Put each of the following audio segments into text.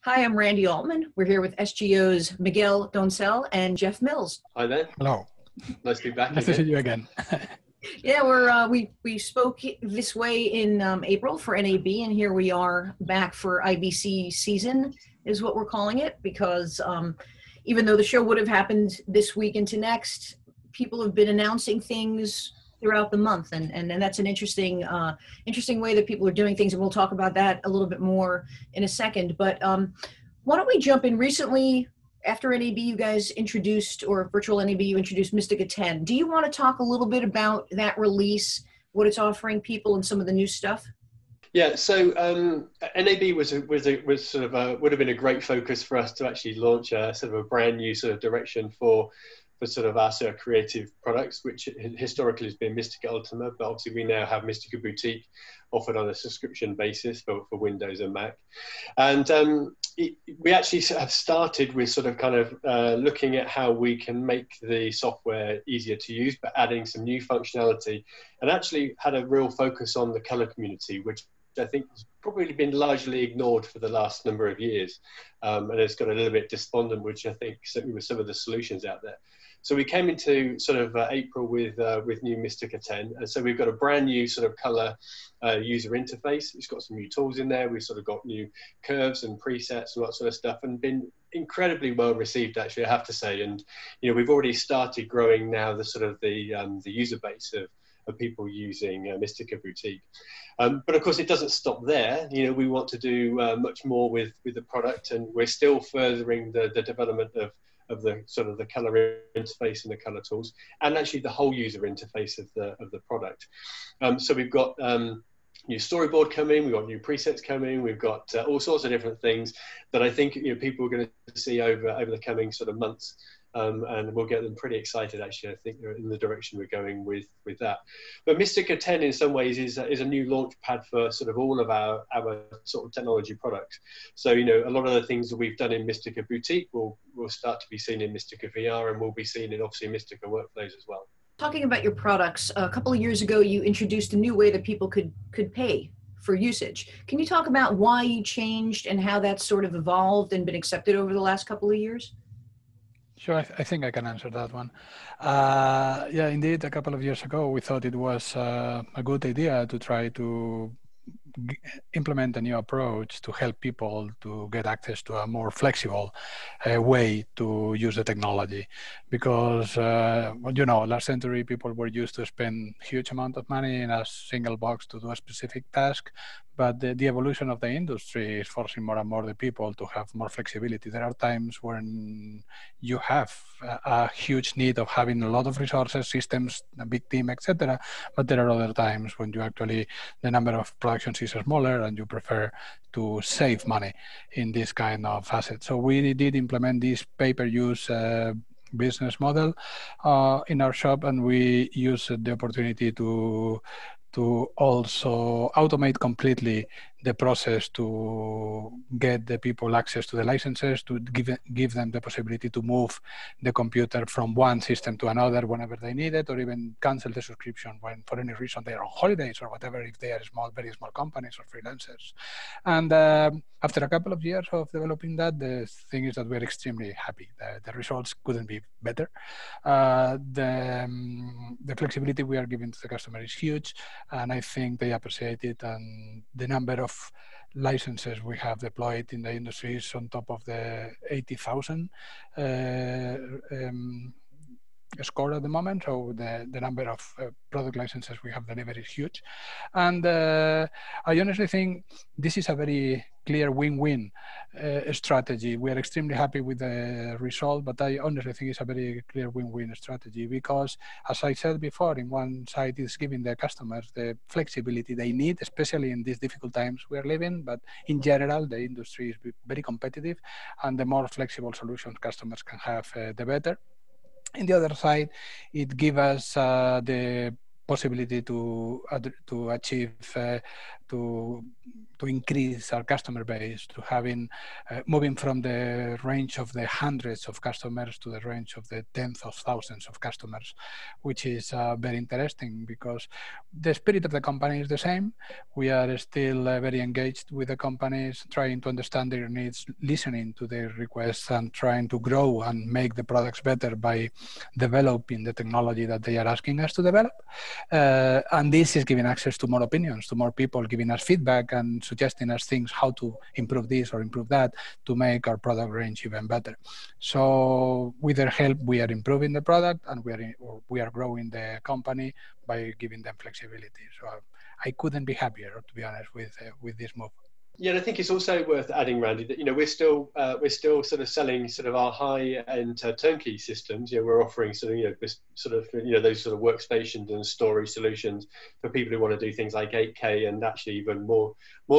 Hi, I'm Randy Altman. We're here with SGO's Miguel, Doncel, and Geoff Mills. Hi there. Hello. Nice to be back. Nice to see you again. Yeah, we spoke this way in April for NAB, and here we are back for IBC season, is what we're calling it, because even though the show would have happened this week into next, people have been announcing things throughout the month, and that's an interesting way that people are doing things, and we'll talk about that a little bit more in a second. But why don't we jump in? Recently, after NAB, you guys introduced, or virtual NAB, you introduced Mistika 10. Do you want to talk a little bit about that release, what it's offering people, and some of the new stuff? Yeah, so NAB would have been a great focus for us to actually launch a sort of a brand new sort of direction for sort of our sort of creative products, which historically has been Mistika Ultima, but obviously we now have Mistika Boutique offered on a subscription basis for Windows and Mac. And we actually have started with sort of kind of looking at how we can make the software easier to use, but adding some new functionality, and actually had a real focus on the color community, which I think has probably been largely ignored for the last number of years. And it's got a little bit despondent, which I think certainly with some of the solutions out there. So we came into sort of April with new Mistika 10. And so we've got a brand new sort of color user interface. It's got some new tools in there. We've sort of got new curves and presets and that sort of stuff, and been incredibly well received, actually, I have to say. And, you know, we've already started growing now the sort of the user base of people using Mistika Boutique. But of course, it doesn't stop there. You know, we want to do much more with the product, and we're still furthering the development of the sort of the color interface and the color tools, and actually the whole user interface of the product. So we've got new storyboard coming, we've got new presets coming, we've got all sorts of different things that I think, you know, people are going to see over the coming sort of months. And we'll get them pretty excited, actually. I think they're in the direction we're going with that. But Mistika 10 in some ways is a new launch pad for sort of all of our sort of technology products. So, you know, a lot of the things that we've done in Mistika Boutique will start to be seen in Mistika VR, and will be seen in obviously Mistika Workflows as well. Talking about your products, a couple of years ago, you introduced a new way that people could pay for usage. Can you talk about why you changed and how that's sort of evolved and been accepted over the last couple of years? Sure, I think I can answer that one. Yeah, indeed, a couple of years ago, we thought it was a good idea to try to implement a new approach to help people to get access to a more flexible way to use the technology. Because, well, you know, last century, people were used to spend huge amount of money in a single box to do a specific task. But the evolution of the industry is forcing more and more the people to have more flexibility. There are times when you have a huge need of having a lot of resources, systems, a big team, etc. But there are other times when you actually, the number of productions is smaller and you prefer to save money in this kind of assets. So we did implement this pay-per-use business model in our shop, and we used the opportunity to also automate completely the process to get the people access to the licenses, to give them the possibility to move the computer from one system to another whenever they need it, or even cancel the subscription when for any reason they are on holidays or whatever, if they are small, very small companies or freelancers. And after a couple of years of developing that, the thing is that we're extremely happy. The results couldn't be better. The flexibility we are giving to the customer is huge, and I think they appreciate it. And the number of licenses we have deployed in the industry is on top of the 80,000 score at the moment. So the number of product licenses we have delivered is huge. And I honestly think this is a very clear win-win strategy. We are extremely happy with the result, but I honestly think it's a very clear win-win strategy because, as I said before, in one side it's giving the customers the flexibility they need, especially in these difficult times we are living, but in general, the industry is very competitive, and the more flexible solutions customers can have, the better. On the other side, it gives us the possibility to achieve to increase our customer base, to having moving from the range of the hundreds of customers to the range of the tens of thousands of customers, which is very interesting because the spirit of the company is the same. We are still very engaged with the companies, trying to understand their needs, listening to their requests, and trying to grow and make the products better by developing the technology that they are asking us to develop. And this is giving access to more opinions, to more people giving us feedback and suggesting us things, how to improve this or improve that to make our product range even better. So with their help, we are improving the product, and we are growing the company by giving them flexibility. So I couldn't be happier, to be honest, with this move. Yeah, and I think it's also worth adding, Randy, that we're still sort of selling sort of our high-end turnkey systems. We're offering sort of those sort of workstations and storage solutions for people who want to do things like 8K and actually even more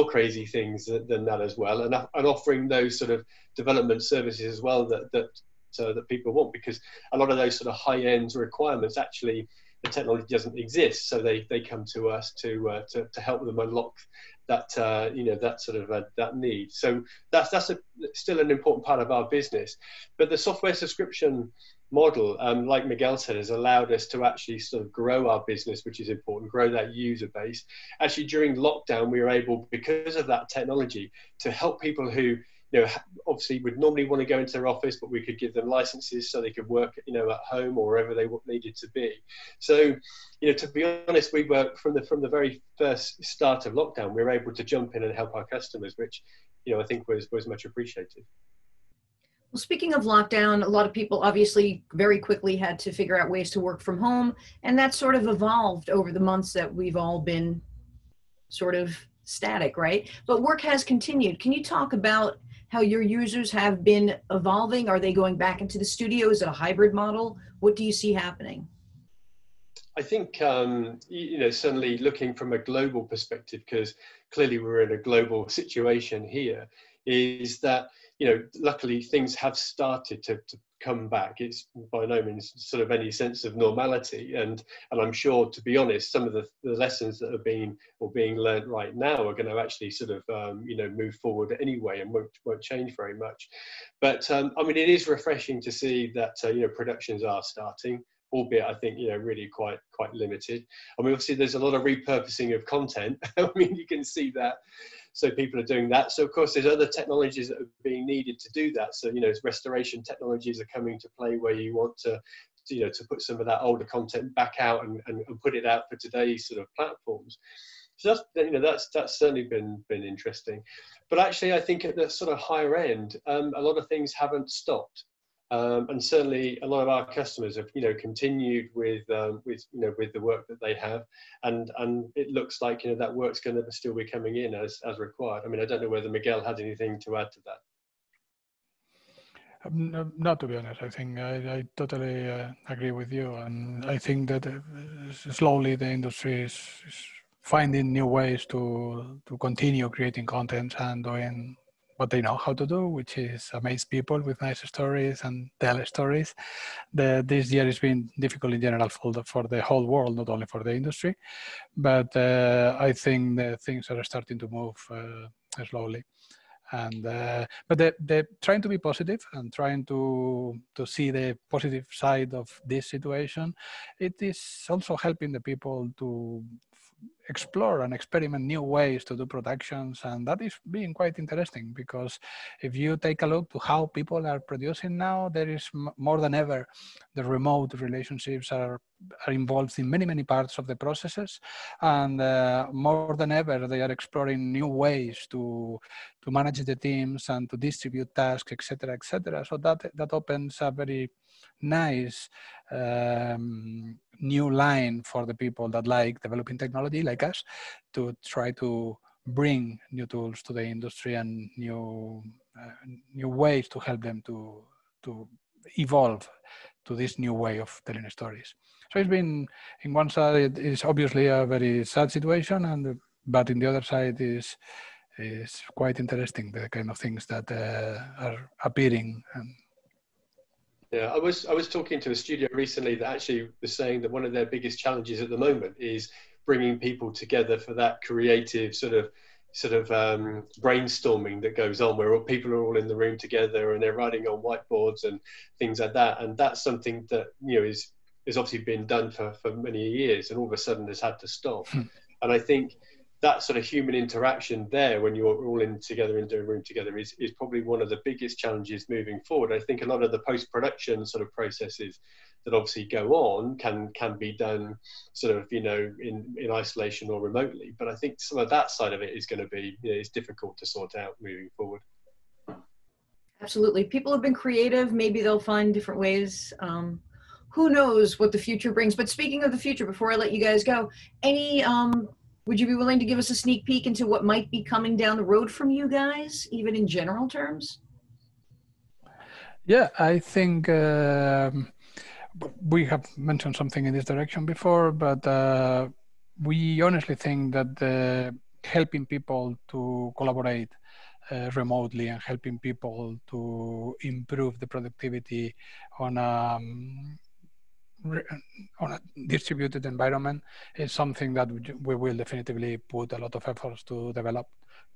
crazy things than that as well, and offering those sort of development services as well that people want, because a lot of those sort of high-end requirements, actually the technology doesn't exist, so they come to us to help them unlock that that need. So that's still an important part of our business. But the software subscription model, like Miguel said, has allowed us to actually sort of grow our business, which is important, grow that user base. Actually, during lockdown, we were able, because of that technology, to help people who obviously would normally want to go into their office, but we could give them licenses so they could work, at home or wherever they needed to be. So, to be honest, we were from the very first start of lockdown, we were able to jump in and help our customers, which, I think was much appreciated. Well, speaking of lockdown, a lot of people obviously very quickly had to figure out ways to work from home, and that sort of evolved over the months that we've all been sort of static, right? But work has continued. Can you talk about how your users have been evolving? Are they going back into the studio? Is it a hybrid model? What do you see happening? I think, certainly looking from a global perspective, because clearly we're in a global situation here, is that, luckily things have started to come back. It's by no means sort of any sense of normality. And I'm sure, to be honest, some of the lessons that are being learned right now are going to actually sort of, move forward anyway and won't change very much. But it is refreshing to see that, productions are starting, albeit I think, really quite limited. Obviously there's a lot of repurposing of content. You can see that. So people are doing that. So of course there's other technologies that are being needed to do that. So, restoration technologies are coming to play where you want to put some of that older content back out and put it out for today's sort of platforms. So that's certainly been interesting. But actually I think at the sort of higher end, a lot of things haven't stopped. And certainly a lot of our customers have, continued with the work that they have, and it looks like, that work's going to still be coming in as required. I don't know whether Miguel had anything to add to that. Not to be honest, I think I totally agree with you, and I think that slowly the industry is finding new ways to continue creating content and doing what they know how to do, which is amaze people with nice stories and tell stories. This year has been difficult in general for the whole world, not only for the industry, but I think that things are starting to move slowly. And but they're trying to be positive and trying to see the positive side of this situation. It is also helping the people to explore and experiment new ways to do productions, and that is being quite interesting, because if you take a look to how people are producing now, there is more than ever the remote relationships are involved in many parts of the processes, and more than ever they are exploring new ways to manage the teams and to distribute tasks, etc. So that opens a very nice new line for the people that like developing technology like us, to try to bring new tools to the industry and new ways to help them to evolve to this new way of telling stories. So it's been, in one side it's obviously a very sad situation, but in the other side is quite interesting, the kind of things that are appearing. Yeah, I was talking to a studio recently that actually was saying that one of their biggest challenges at the moment is bringing people together for that creative sort of brainstorming that goes on, where people are all in the room together and they're writing on whiteboards and things like that. And that's something that, you know, is obviously been done for many years, and all of a sudden has had to stop. And I think that sort of human interaction there, when you're all in together into a room together, is probably one of the biggest challenges moving forward. I think a lot of the post-production sort of processes that obviously go on can be done sort of, you know, in isolation or remotely. But I think some of that side of it is going to be, you know, it's difficult to sort out moving forward. Absolutely. People have been creative. Maybe they'll find different ways. Who knows what the future brings? But speaking of the future, before I let you guys go, would you be willing to give us a sneak peek into what might be coming down the road from you guys, even in general terms? Yeah, I think we have mentioned something in this direction before, but we honestly think that helping people to collaborate remotely and helping people to improve the productivity on a distributed environment is something that we will definitively put a lot of efforts to develop,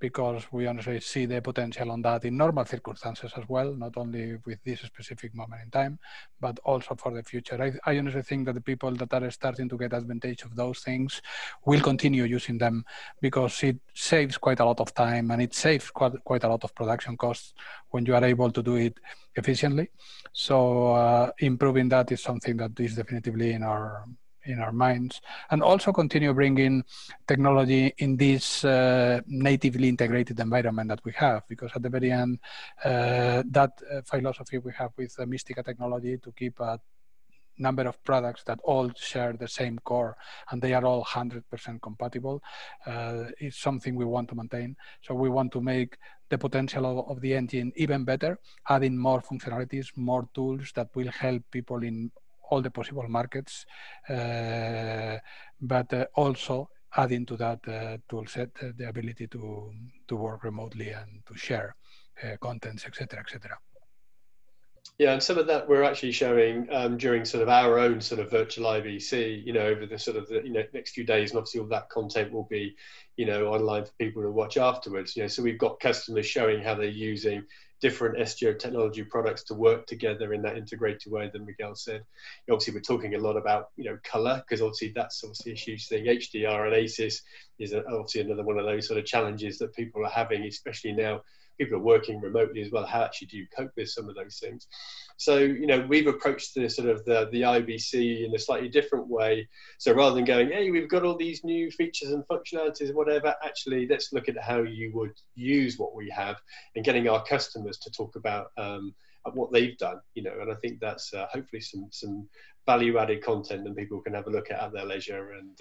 because we honestly see the potential on that in normal circumstances as well, not only with this specific moment in time, but also for the future. I honestly think that the people that are starting to get advantage of those things will continue using them, because it saves quite a lot of time and it saves quite a lot of production costs when you are able to do it efficiently. So improving that is something that is definitively in our minds, and also continue bringing technology in this natively integrated environment that we have, because at the very end, that philosophy we have with the Mistika technology to keep a number of products that all share the same core and they are all 100% compatible is something we want to maintain. So we want to make the potential of the engine even better, adding more functionalities, more tools that will help people in all the possible markets, but also adding to that tool set the ability to work remotely and to share contents, etc., etc. Yeah, and some of that we're actually showing during sort of our own sort of virtual IBC, you know, over the sort of the, you know, next few days, and obviously all that content will be, you know, online for people to watch afterwards. You know, so we've got customers showing how they're using different SGO technology products to work together in that integrated way that Miguel said. Obviously, we're talking a lot about, you know, color, because obviously that's obviously a huge thing. HDR and ASIS is obviously another one of those sort of challenges that people are having, especially now. People are working remotely as well. How actually do you cope with some of those things? So, you know, we've approached the sort of the IBC in a slightly different way. So rather than going, hey, we've got all these new features and functionalities, whatever, actually, let's look at how you would use what we have and getting our customers to talk about what they've done, you know, and I think that's hopefully some value-added content that people can have a look at their leisure and,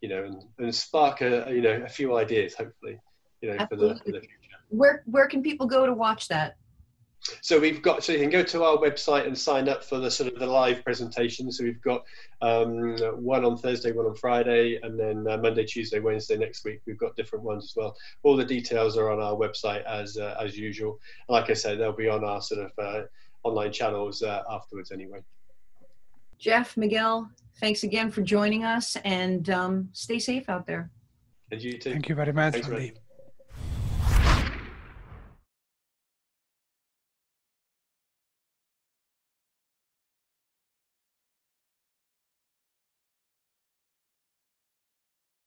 you know, and spark a few ideas, hopefully, you know, for the future. Where can people go to watch that? So you can go to our website and sign up for the sort of the live presentation. So we've got one on Thursday, one on Friday, and then Monday, Tuesday, Wednesday next week. We've got different ones as well. All the details are on our website as usual. Like I said, they'll be on our sort of online channels afterwards anyway. Geoff, Miguel, thanks again for joining us, and stay safe out there. And you too. Thank you very much, Thanks, Andy.